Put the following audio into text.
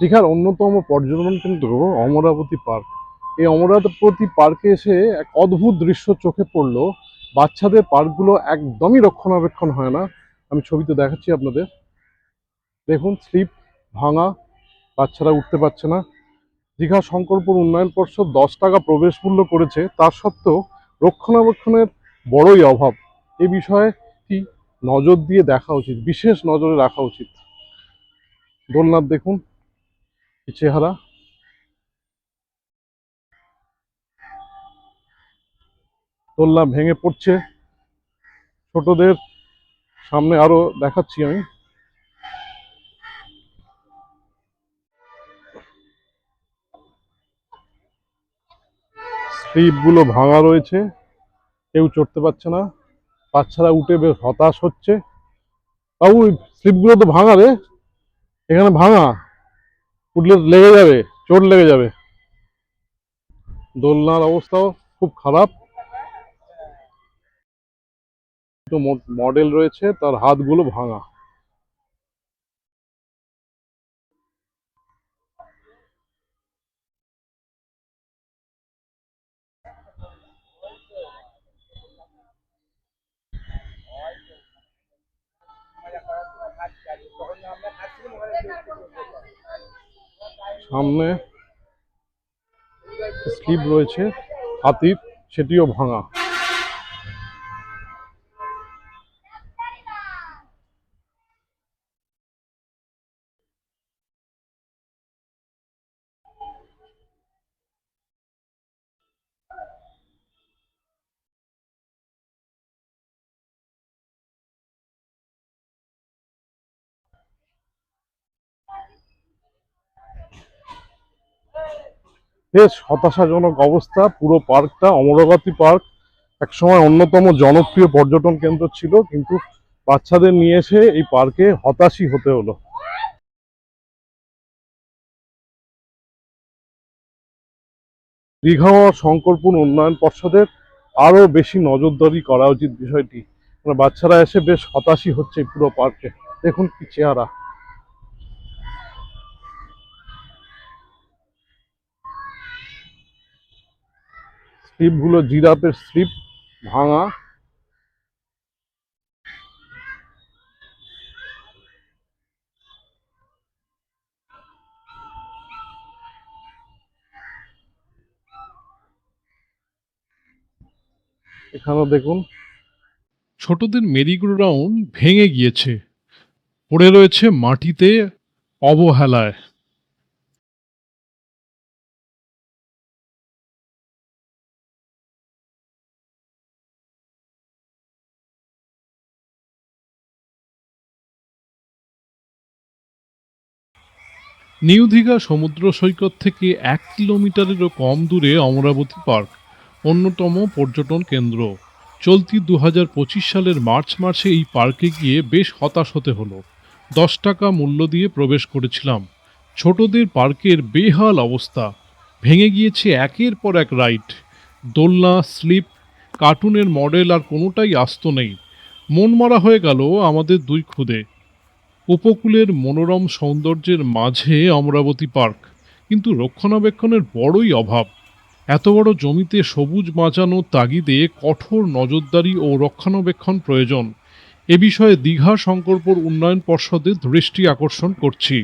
দীঘার অন্যতম পর্যটন কেন্দ্র অমরাবতী পার্ক। এই অমরাবতী পার্কে এসে এক অদ্ভুত দৃশ্য চোখে পড়লো। বাচ্চাদের পার্কগুলো একদমই রক্ষণাবেক্ষণ হয় না। আমি ছবিতে দেখাচ্ছি আপনাদের। দেখুন, স্লিপ ভাঙা, বাচ্চারা উঠতে পারছে না। দীঘা শঙ্করপুর উন্নয়ন পর্ষদ 10 টাকা প্রবেশ মূল্য করেছে, তার সত্ত্বেও রক্ষণাবেক্ষণের বড়ই অভাব। এই বিষয়ে কি নজর দিয়ে দেখা উচিত, বিশেষ নজরে রাখা উচিত। দোলনাথ দেখুন কি চেহারা, দোলনা ভেঙে পড়ছে। ছোটদের সামনে আরো দেখাচ্ছি আমি। স্লিপগুলো ভাঙা রয়েছে, কেউ চড়তে পারছে না। বাচ্চারা উঠে বেশ হতাশ হচ্ছে। বাবু, স্লিপগুলো তো ভাঙা রে, এখানে ভাঙা, উঠলে লেগে যাবে, চোট লেগে যাবে। দোলনার অবস্থাও খুব খারাপ। তো মডেল রয়েছে, তার হাতগুলো ভাঙা। সামনে স্লিপ রয়েছে হাতির, সেটিও ভাঙা। বেশ হতাশাজনক অবস্থা পুরো পার্কটা। অমরাবতী পার্ক একসময় অন্যতম জনপ্রিয় পর্যটন কেন্দ্র ছিল, কিন্তু বাচ্চাদের নিয়ে এসে এই পার্কে হতাশই হতে হলো। দীঘা ও শঙ্করপুর উন্নয়ন পর্ষদের আরো বেশি নজরদারি করা উচিত বিষয়টি। মানে বাচ্চারা এসে বেশ হতাশই হচ্ছে এই পুরো পার্কে। দেখুন কি চেহারা। স্লিপগুলো জিরাপের স্লিপ, ভাঙা। এখানেও দেখুন, ছোটদের মেরিগো রাউন্ড ভেঙে গিয়েছে, পড়ে রয়েছে মাটিতে অবহেলায়। নিউ দীঘা সমুদ্র সৈকত থেকে 1 কিলোমিটারেরও কম দূরে অমরাবতী পার্ক, অন্যতম পর্যটন কেন্দ্র। চলতি 2025 সালের মার্চ মাসে এই পার্কে গিয়ে বেশ হতাশ হতে হলো। 10 টাকা মূল্য দিয়ে প্রবেশ করেছিলাম। ছোটদের পার্কের বেহাল অবস্থা, ভেঙে গিয়েছে একের পর এক রাইড। দোলনা, স্লিপ, কার্টুনের মডেল আর কোনোটাই আস্ত নেই। মন মরা হয়ে গেল আমাদের দুই খুদে। উপকূলের মনোরম সৌন্দর্যের মাঝে অমরাবতী পার্ক, কিন্তু রক্ষণাবেক্ষণের বড়ই অভাব। এত বড় জমিতে সবুজ বাঁচানোর তাগিদে কঠোর নজরদারি ও রক্ষণাবেক্ষণ প্রয়োজন। এ বিষয়ে দীঘা শঙ্করপুর উন্নয়ন পর্ষদের দৃষ্টি আকর্ষণ করছি।